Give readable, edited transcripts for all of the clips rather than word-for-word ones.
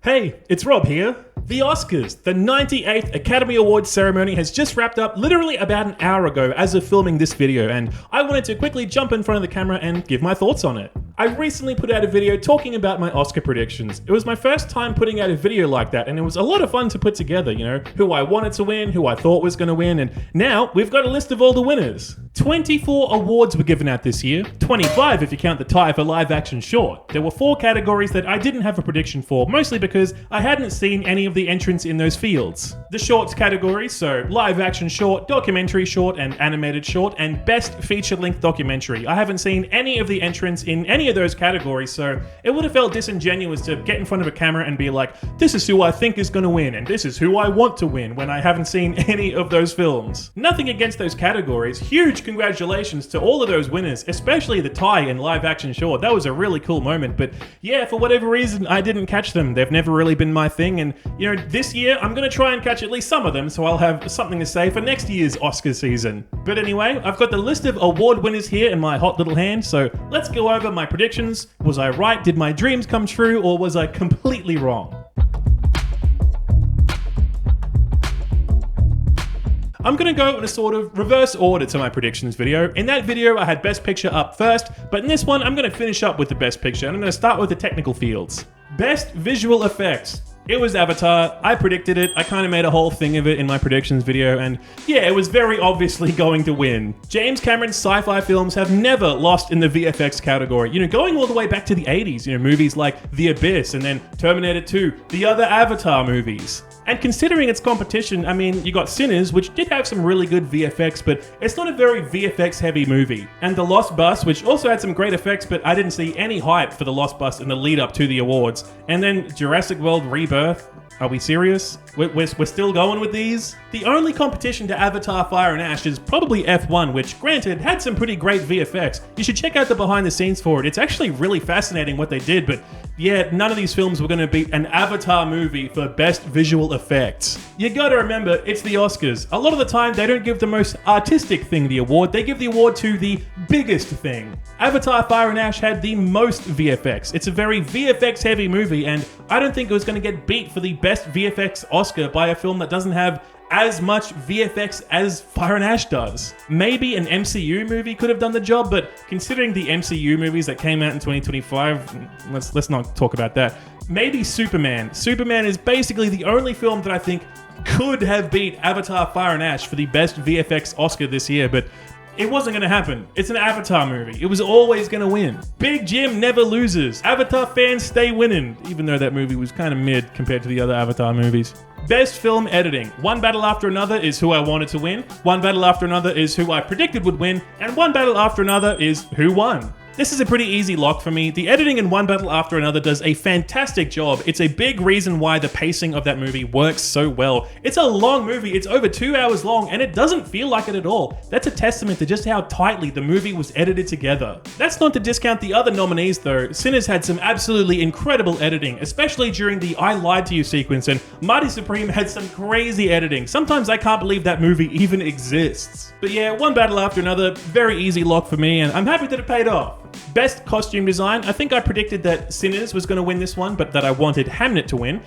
Hey, it's Rob here. The Oscars, the 98th Academy Awards ceremony has just wrapped up literally about an hour ago as of filming this video, and I wanted to quickly jump in front of the camera and give my thoughts on it. I recently put out a video talking about my Oscar predictions. It was my first time putting out a video like that, and it was a lot of fun to put together, you know, who I wanted to win, who I thought was going to win, and now we've got a list of all the winners. 24 awards were given out this year, 25 if you count the tie for live action short. There were 4 categories that I didn't have a prediction for, mostly because I hadn't seen any of the entrants in those fields. The shorts category, so live action short, documentary short, and animated short, and best feature-length documentary. I haven't seen any of the entrants in any of those categories, so it would have felt disingenuous to get in front of a camera and be like, this is who I think is going to win, and this is who I want to win, when I haven't seen any of those films. Nothing against those categories. Huge congratulations to all of those winners, especially the tie in live action short. That was a really cool moment, but yeah, for whatever reason, I didn't catch them. They've never really been my thing, and you know, this year I'm going to try and catch at least some of them, so I'll have something to say for next year's Oscar season. But anyway, I've got the list of award winners here in my hot little hand, so let's go over my predictions. Was I right? Did my dreams come true? Or was I completely wrong? I'm going to go in a sort of reverse order to my predictions video. In that video, I had Best Picture up first, but in this one, I'm going to finish up with the Best Picture, and I'm going to start with the technical fields. Best Visual Effects. It was Avatar. I predicted it. I kind of made a whole thing of it in my predictions video, and yeah, it was very obviously going to win. James Cameron's sci-fi films have never lost in the VFX category. You know, going all the way back to the 80s, you know, movies like The Abyss and then Terminator 2, the other Avatar movies. And considering its competition, I mean, you got Sinners, which did have some really good VFX, but it's not a very VFX-heavy movie. And The Lost Bus, which also had some great effects, but I didn't see any hype for The Lost Bus in the lead-up to the awards. And then Jurassic World Rebirth. Are we serious? We're still going with these? The only competition to Avatar Fire and Ash is probably F1, which, granted, had some pretty great VFX. You should check out the behind the scenes for it. It's actually really fascinating what they did, but yeah, none of these films were going to beat an Avatar movie for best visual effects. You gotta remember, it's the Oscars. A lot of the time, they don't give the most artistic thing the award, they give the award to the biggest thing. Avatar Fire and Ash had the most VFX. It's a very VFX heavy movie, and I don't think it was going to get beat for the best VFX Oscar by a film that doesn't have as much VFX as Fire and Ash does. Maybe an MCU movie could have done the job, but considering the MCU movies that came out in 2025, let's not talk about that. Maybe Superman. Superman is basically the only film that I think could have beat Avatar Fire and Ash for the best VFX Oscar this year, but it wasn't going to happen. It's an Avatar movie. It was always going to win. Big Jim never loses. Avatar fans stay winning, even though that movie was kind of mid compared to the other Avatar movies. Best film editing. One Battle After Another is who I wanted to win. One Battle After Another is who I predicted would win. And One Battle After Another is who won. This is a pretty easy lock for me. The editing in One Battle After Another does a fantastic job. It's a big reason why the pacing of that movie works so well. It's a long movie, it's over 2 hours long, and it doesn't feel like it at all. That's a testament to just how tightly the movie was edited together. That's not to discount the other nominees though. Sinners had some absolutely incredible editing, especially during the I Lied to You sequence, and Marty Supreme had some crazy editing. Sometimes I can't believe that movie even exists. But yeah, One Battle After Another, very easy lock for me, and I'm happy that it paid off. Best costume design. I think I predicted that Sinners was going to win this one, but that I wanted Hamnet to win.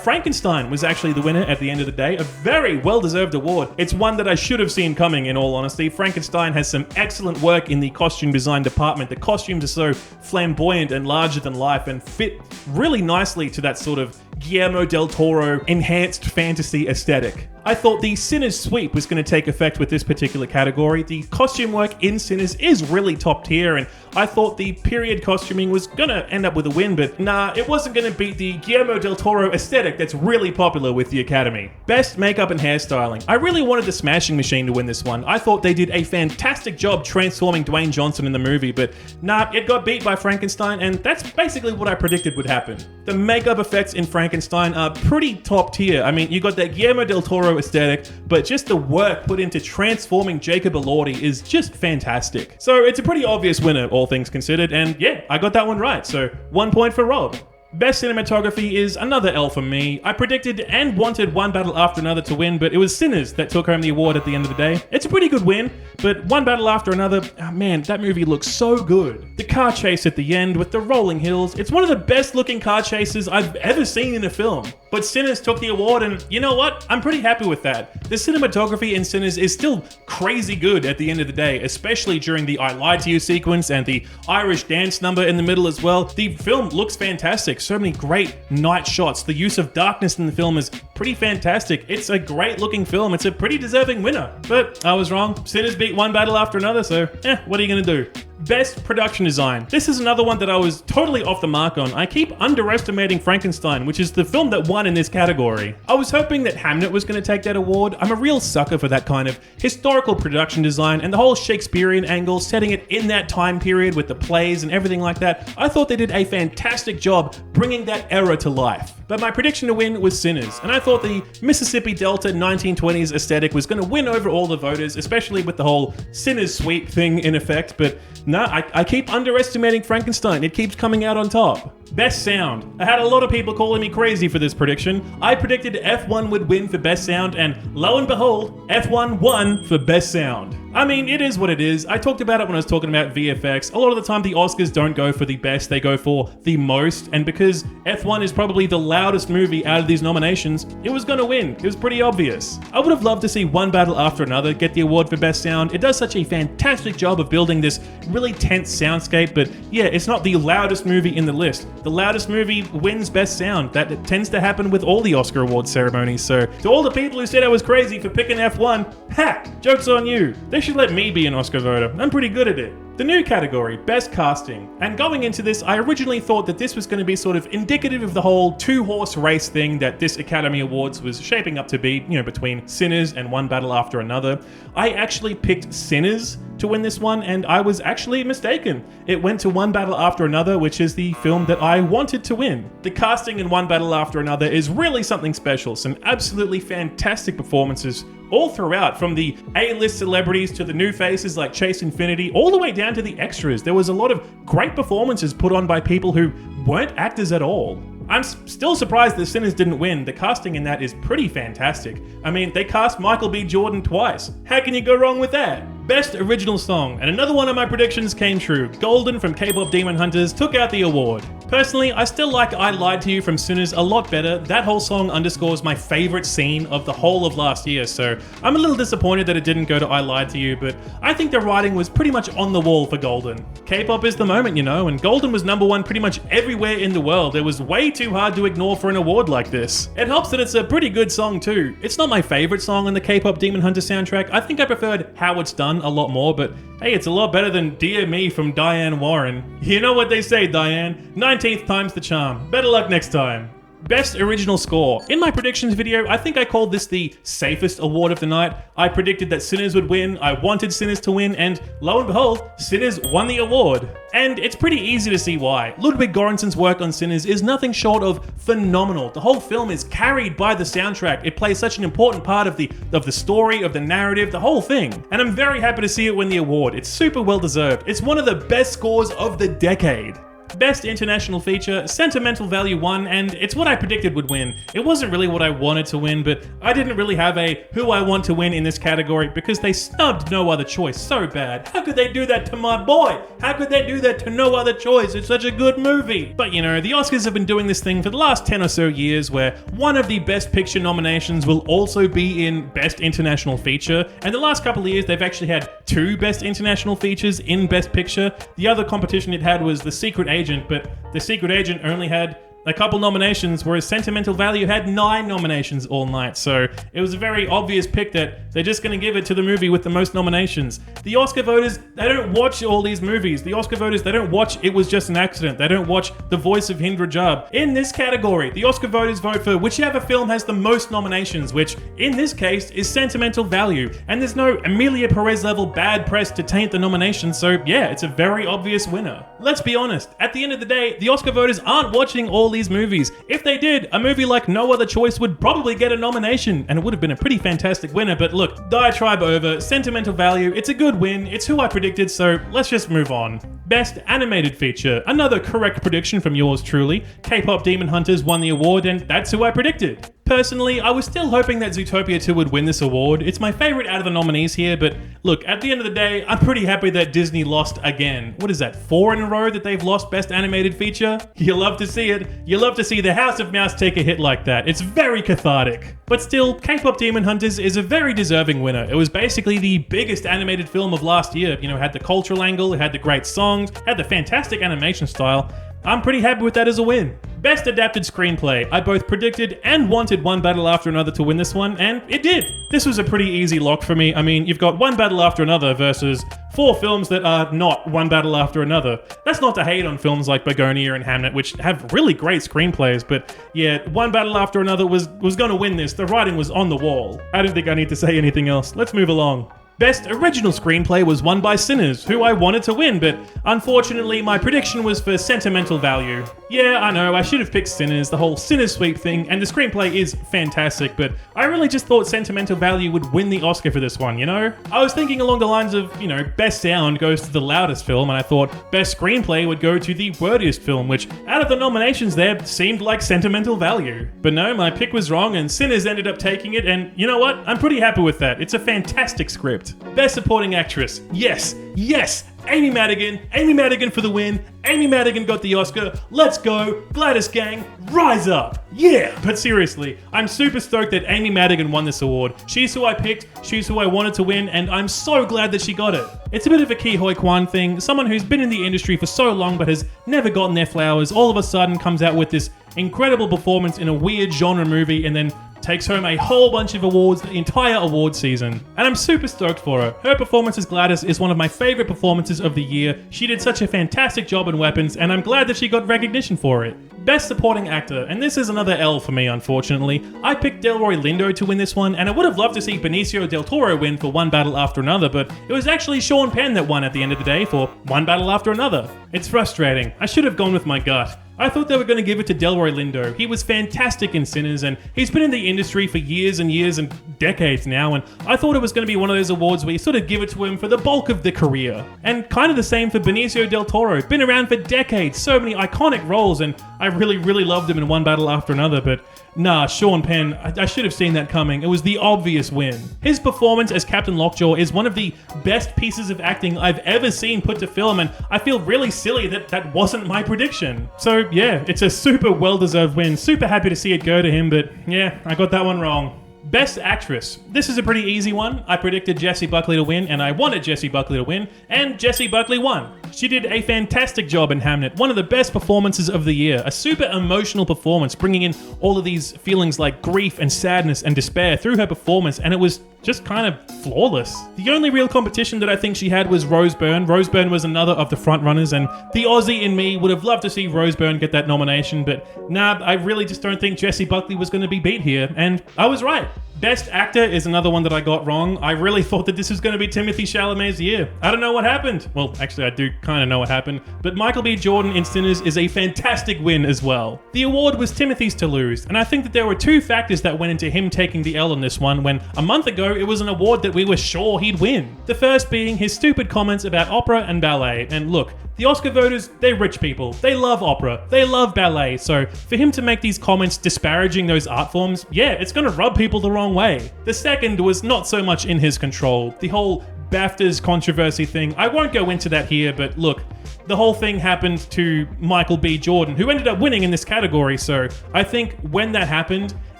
Frankenstein was actually the winner at the end of the day. A very well-deserved award. It's one that I should have seen coming, in all honesty. Frankenstein has some excellent work in the costume design department. The costumes are so flamboyant and larger than life and fit really nicely to that sort of Guillermo del Toro enhanced fantasy aesthetic. I thought the Sinners sweep was going to take effect with this particular category. The costume work in Sinners is really top tier, and I thought the period costuming was going to end up with a win, but nah, it wasn't going to beat the Guillermo del Toro aesthetic that's really popular with the Academy. Best makeup and hairstyling. I really wanted the Smashing Machine to win this one. I thought they did a fantastic job transforming Dwayne Johnson in the movie, but nah, it got beat by Frankenstein, and that's basically what I predicted would happen. The makeup effects in Frankenstein are pretty top tier. I mean, you got that Guillermo del Toro aesthetic, but just the work put into transforming Jacob Elordi is just fantastic. So it's a pretty obvious winner, all things considered, and yeah, I got that one right, so 1 point for Rob. Best cinematography is another L for me. I predicted and wanted One Battle After Another to win, but it was Sinners that took home the award at the end of the day. It's a pretty good win, but One Battle After Another, oh man, that movie looks so good. The car chase at the end with the rolling hills, it's one of the best looking car chases I've ever seen in a film. But Sinners took the award, and you know what? I'm pretty happy with that. The cinematography in Sinners is still crazy good at the end of the day, especially during the I Lied to You sequence and the Irish dance number in the middle as well. The film looks fantastic. So many great night shots. The use of darkness in the film is pretty fantastic. It's a great looking film. It's a pretty deserving winner. But I was wrong. Sinners beat One Battle After Another, so what are you gonna do? Best production design. This is another one that I was totally off the mark on. I keep underestimating Frankenstein, which is the film that won in this category. I was hoping that Hamnet was going to take that award. I'm a real sucker for that kind of historical production design and the whole Shakespearean angle, setting it in that time period with the plays and everything like that. I thought they did a fantastic job bringing that era to life. But my prediction to win was Sinners, and I thought the Mississippi Delta 1920s aesthetic was going to win over all the voters, especially with the whole Sinners sweep thing in effect, but no, I keep underestimating Frankenstein. It keeps coming out on top. Best sound. I had a lot of people calling me crazy for this prediction. I predicted F1 would win for best sound, and lo and behold, F1 won for best sound. I mean, it is what it is. I talked about it when I was talking about VFX. A lot of the time the Oscars don't go for the best, they go for the most, and because F1 is probably the loudest movie out of these nominations, it was gonna win. It was pretty obvious. I would have loved to see One Battle After Another get the award for best sound. It does such a fantastic job of building this really tense soundscape, but yeah, it's not the loudest movie in the list. The loudest movie wins best sound. That tends to happen with all the Oscar awards ceremonies, so to all the people who said I was crazy for picking F1, ha! Joke's on you. They should let me be an Oscar voter. I'm pretty good at it. The new category, Best Casting. And going into this, I originally thought that this was going to be sort of indicative of the whole two-horse race thing that this Academy Awards was shaping up to be, between Sinners and One Battle After Another. I actually picked Sinners to win this one, and I was actually mistaken. It went to One Battle After Another, which is the film that I wanted to win. The casting in One Battle After Another is really something special. Some absolutely fantastic performances all throughout, from the A-list celebrities to the new faces like Chase Infinity, all the way down to the extras. There was a lot of great performances put on by people who weren't actors at all. I'm still surprised that Sinners didn't win. The casting in that is pretty fantastic. I mean, they cast Michael B. Jordan twice. How can you go wrong with that? Best Original Song, and another one of my predictions came true. Golden from K-Pop Demon Hunters took out the award. Personally, I still like I Lied to You from Sinners a lot better. That whole song underscores my favorite scene of the whole of last year, so I'm a little disappointed that it didn't go to I Lied to You, but I think the writing was pretty much on the wall for Golden. K-pop is the moment, and Golden was #1 pretty much everywhere in the world. It was way too hard to ignore for an award like this. It helps that it's a pretty good song too. It's not my favorite song on the K-Pop Demon Hunter soundtrack. I think I preferred How It's Done a lot more, but hey, it's a lot better than Dear Me from Diane Warren. You know what they say, Diane. 19th time's the charm. Better luck next time. Best Original Score. In my predictions video, I think I called this the safest award of the night. I predicted that Sinners would win, I wanted Sinners to win, and lo and behold, Sinners won the award. And it's pretty easy to see why. Ludwig Göransson's work on Sinners is nothing short of phenomenal. The whole film is carried by the soundtrack. It plays such an important part of the story, of the narrative, the whole thing. And I'm very happy to see it win the award. It's super well deserved. It's one of the best scores of the decade. Best International Feature, Sentimental Value won, and it's what I predicted would win. It wasn't really what I wanted to win, but I didn't really have a who I want to win in this category because they snubbed No Other Choice so bad. How could they do that to my boy? How could they do that to No Other Choice? It's such a good movie. But the Oscars have been doing this thing for the last 10 or so years where one of the Best Picture nominations will also be in Best International Feature, and the last couple of years they've actually had 2 Best International Features in Best Picture. The other competition it had was The Secret Agent, but The Secret Agent only had a couple nominations, whereas Sentimental Value had 9 nominations all night, so it was a very obvious pick that they're just going to give it to the movie with the most nominations. The Oscar voters, they don't watch all these movies. The Oscar voters, they don't watch It Was Just an Accident. They don't watch The Voice of Hind Rajab. In this category, the Oscar voters vote for whichever film has the most nominations, which in this case is Sentimental Value, and there's no Emilia Perez level bad press to taint the nomination, so yeah, it's a very obvious winner. Let's be honest, at the end of the day, the Oscar voters aren't watching all these these movies. If they did, a movie like No Other Choice would probably get a nomination, and it would have been a pretty fantastic winner. But look, diatribe over, sentimental value, it's a good win, it's who I predicted, so let's just move on. Best Animated Feature, another correct prediction from yours truly. K-Pop Demon Hunters won the award, and that's who I predicted. Personally, I was still hoping that Zootopia 2 would win this award. It's my favorite out of the nominees here, but look, at the end of the day, I'm pretty happy that Disney lost again. What is that, 4 in a row that they've lost Best Animated Feature? You love to see it. You love to see the House of Mouse take a hit like that. It's very cathartic. But still, K-Pop Demon Hunters is a very deserving winner. It was basically the biggest animated film of last year. You know, it had the cultural angle, it had the great songs, had the fantastic animation style. I'm pretty happy with that as a win. Best Adapted Screenplay. I both predicted and wanted One Battle After Another to win this one, and it did. This was a pretty easy lock for me. I mean, you've got One Battle After Another versus 4 films that are not One Battle After Another. That's not to hate on films like Begonia and Hamnet, which have really great screenplays, but yeah, One Battle After Another was gonna win this. The writing was on the wall. I don't think I need to say anything else. Let's move along. Best Original Screenplay was won by Sinners, who I wanted to win, but unfortunately my prediction was for sentimental value. Yeah, I know, I should have picked Sinners, the whole Sinners sweep thing, and the screenplay is fantastic, but I really just thought sentimental value would win the Oscar for this one, you know? I was thinking along the lines of, you know, best sound goes to the loudest film, and I thought best screenplay would go to the wordiest film, which out of the nominations there seemed like sentimental value. But no, my pick was wrong, and Sinners ended up taking it, and you know what? I'm pretty happy with that. It's a fantastic script. Best Supporting Actress. Yes, yes, Amy Madigan for the win. Amy Madigan got the Oscar. Let's go, Gladys Gang, rise up. Yeah, but seriously, I'm super stoked that Amy Madigan won this award. She's who I picked, she's who I wanted to win, and I'm so glad that she got it. It's a bit of a Ke Huy Quan thing, someone who's been in the industry for so long but has never gotten their flowers, all of a sudden comes out with this incredible performance in a weird genre movie and then takes home a whole bunch of awards the entire award season. And I'm super stoked for her. Her performance as Gladys is one of my favorite performances of the year. She did such a fantastic job in Weapons, and I'm glad that she got recognition for it. Best Supporting Actor, and this is another L for me, unfortunately. I picked Delroy Lindo to win this one, and I would have loved to see Benicio del Toro win for One Battle After Another, but it was actually Sean Penn that won at the end of the day for One Battle After Another. It's frustrating. I should have gone with my gut. I thought they were going to give it to Delroy Lindo. He was fantastic in Sinners, and he's been in the industry for years and years and decades now, and I thought it was going to be one of those awards where you sort of give it to him for the bulk of the career. And kind of the same for Benicio del Toro. Been around for decades, so many iconic roles, and I really loved him in One Battle After Another, but nah, Sean Penn, I should have seen that coming. It was the obvious win. His performance as Captain Lockjaw is one of the best pieces of acting I've ever seen put to film, and I feel really silly that that wasn't my prediction. So yeah, it's a super well-deserved win. Super happy to see it go to him, but yeah, I got that one wrong. Best Actress. This is a pretty easy one. I predicted Jessie Buckley to win, and I wanted Jessie Buckley to win, and Jessie Buckley won. She did a fantastic job in Hamnet, one of the best performances of the year. A super emotional performance, bringing in all of these feelings like grief and sadness and despair through her performance, and it was just kind of flawless. The only real competition that I think she had was Rose Byrne. Rose Byrne was another of the front runners, and the Aussie in me would have loved to see Rose Byrne get that nomination, but nah, I really just don't think Jessie Buckley was going to be beat here, and I was right. Best Actor is another one that I got wrong. I really thought that this was going to be Timothée Chalamet's year. I don't know what happened. Well, actually, I do kind of know what happened, but Michael B. Jordan in Sinners is a fantastic win as well. The award was Timothy's to lose, and I think that there were 2 factors that went into him taking the L on this one, when a month ago it was an award that we were sure he'd win. The first being his stupid comments about opera and ballet, and look, the Oscar voters, they're rich people. They love opera. They love ballet. So for him to make these comments disparaging those art forms, yeah, it's going to rub people the wrong way. The second was not so much in his control. The whole BAFTAs controversy thing, I won't go into that here, but look, the whole thing happened to Michael B. Jordan, who ended up winning in this category. So I think when that happened,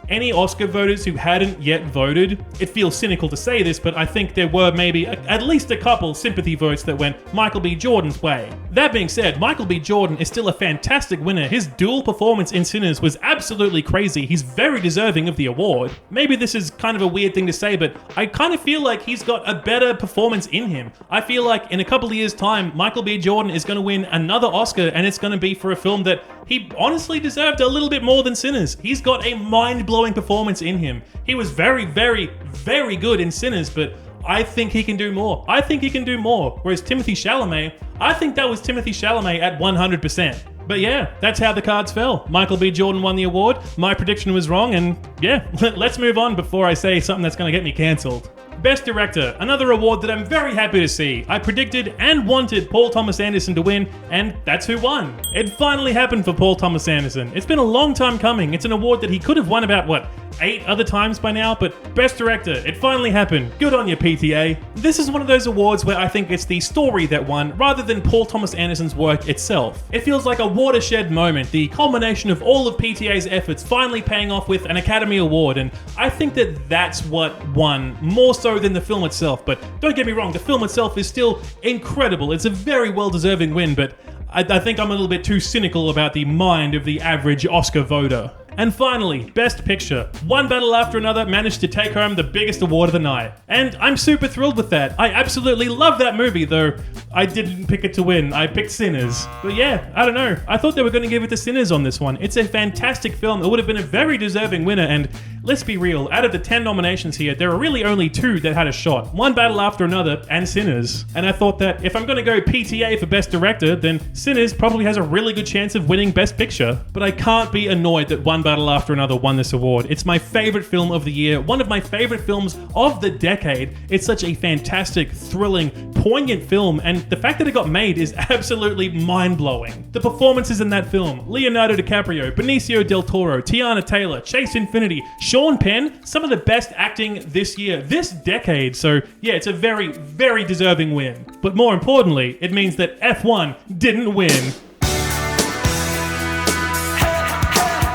any Oscar voters who hadn't yet voted, it feels cynical to say this, but I think there were maybe at least a couple sympathy votes that went Michael B. Jordan's way. That being said, Michael B. Jordan is still a fantastic winner. His dual performance in Sinners was absolutely crazy. He's very deserving of the award. Maybe this is kind of a weird thing to say, but I kind of feel like he's got a better performance in him. I feel like in a couple of years' time, Michael B. Jordan is going to win another Oscar, and it's going to be for a film that he honestly deserved a little bit more than Sinners. He's got a mind-blowing performance in him. He was very good in Sinners, but I think he can do more. I think he can do more. Whereas Timothée Chalamet, I think that was Timothée Chalamet at 100%. But yeah, that's how the cards fell. Michael B. Jordan won the award, my prediction was wrong, and yeah, let's move on before I say something that's gonna get me cancelled. Best Director, another award that I'm very happy to see. I predicted and wanted Paul Thomas Anderson to win, and that's who won. It finally happened for Paul Thomas Anderson. It's been a long time coming. It's an award that he could have won about, 8 other times by now, but Best Director, it finally happened. Good on you, PTA. This is one of those awards where I think it's the story that won, rather than Paul Thomas Anderson's work itself. It feels like a watershed moment, the culmination of all of PTA's efforts finally paying off with an Academy Award, and I think that that's what won, more so than the film itself. But don't get me wrong, the film itself is still incredible. It's a very well-deserving win, but I think I'm a little bit too cynical about the mind of the average Oscar voter. And finally, Best Picture. One battle after another managed to take home the biggest award of the night. And I'm super thrilled with that. I absolutely love that movie, though I didn't pick it to win. I picked Sinners. But yeah, I don't know. I thought they were going to give it to Sinners on this one. It's a fantastic film. It would have been a very deserving winner, and let's be real, out of the 10 nominations here, there are really only 2 that had a shot. One Battle After Another and Sinners. And I thought that if I'm going to go PTA for Best Director, then Sinners probably has a really good chance of winning Best Picture. But I can't be annoyed that One Battle After Another won this award. It's my favorite film of the year, one of my favorite films of the decade. It's such a fantastic, thrilling, poignant film, and the fact that it got made is absolutely mind-blowing. The performances in that film, Leonardo DiCaprio, Benicio del Toro, Tiana Taylor, Chase Infinity, Sean Penn, some of the best acting this year, this decade. So yeah, it's a very, very deserving win. But more importantly, it means that F1 didn't win.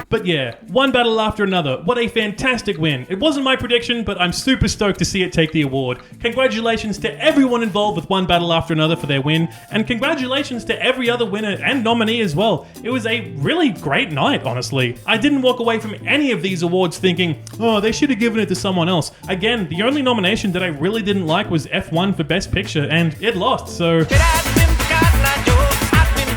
But yeah, One Battle After Another, what a fantastic win. It wasn't my prediction, but I'm super stoked to see it take the award. Congratulations to everyone involved with One Battle After Another for their win, and congratulations to every other winner and nominee as well. It was a really great night, honestly. I didn't walk away from any of these awards thinking, oh, they should have given it to someone else. Again, the only nomination that I really didn't like was F1 for Best Picture, and it lost, so...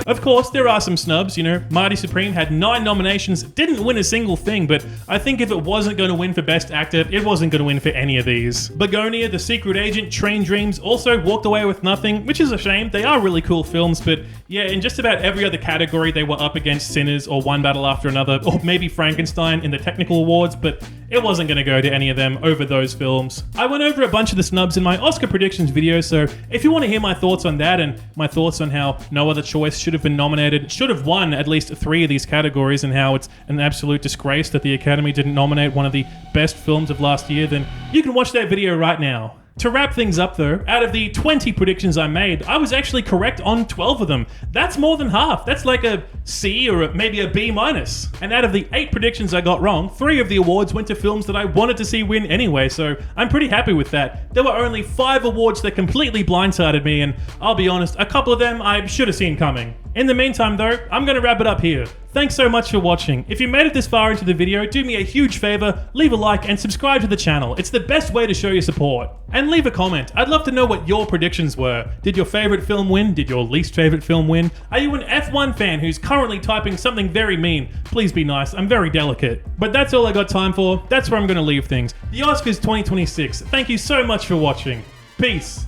Of course, there are some snubs, Marty Supreme had 9 nominations, didn't win a single thing, but I think if it wasn't going to win for Best Actor, it wasn't going to win for any of these. Begonia, The Secret Agent, Train Dreams also walked away with nothing, which is a shame. They are really cool films, but yeah, in just about every other category, they were up against Sinners or One Battle After Another, or maybe Frankenstein in the technical awards, but it wasn't going to go to any of them over those films. I went over a bunch of the snubs in my Oscar predictions video, so if you want to hear my thoughts on that and my thoughts on how no other choice should have been nominated, should have won at least 3 of these categories, and how it's an absolute disgrace that the Academy didn't nominate one of the best films of last year, then you can watch that video right now. To wrap things up though, out of the 20 predictions I made, I was actually correct on 12 of them. That's more than half. That's like a C or maybe a B minus. And out of the 8 predictions I got wrong, 3 of the awards went to films that I wanted to see win anyway, so I'm pretty happy with that. There were only 5 awards that completely blindsided me, and I'll be honest, a couple of them I should have seen coming. In the meantime though, I'm gonna wrap it up here. Thanks so much for watching. If you made it this far into the video, do me a huge favor, leave a like and subscribe to the channel. It's the best way to show your support. And leave a comment. I'd love to know what your predictions were. Did your favorite film win? Did your least favorite film win? Are you an F1 fan who's currently typing something very mean? Please be nice, I'm very delicate. But that's all I got time for. That's where I'm gonna leave things. The Oscars 2026. Thank you so much for watching. Peace.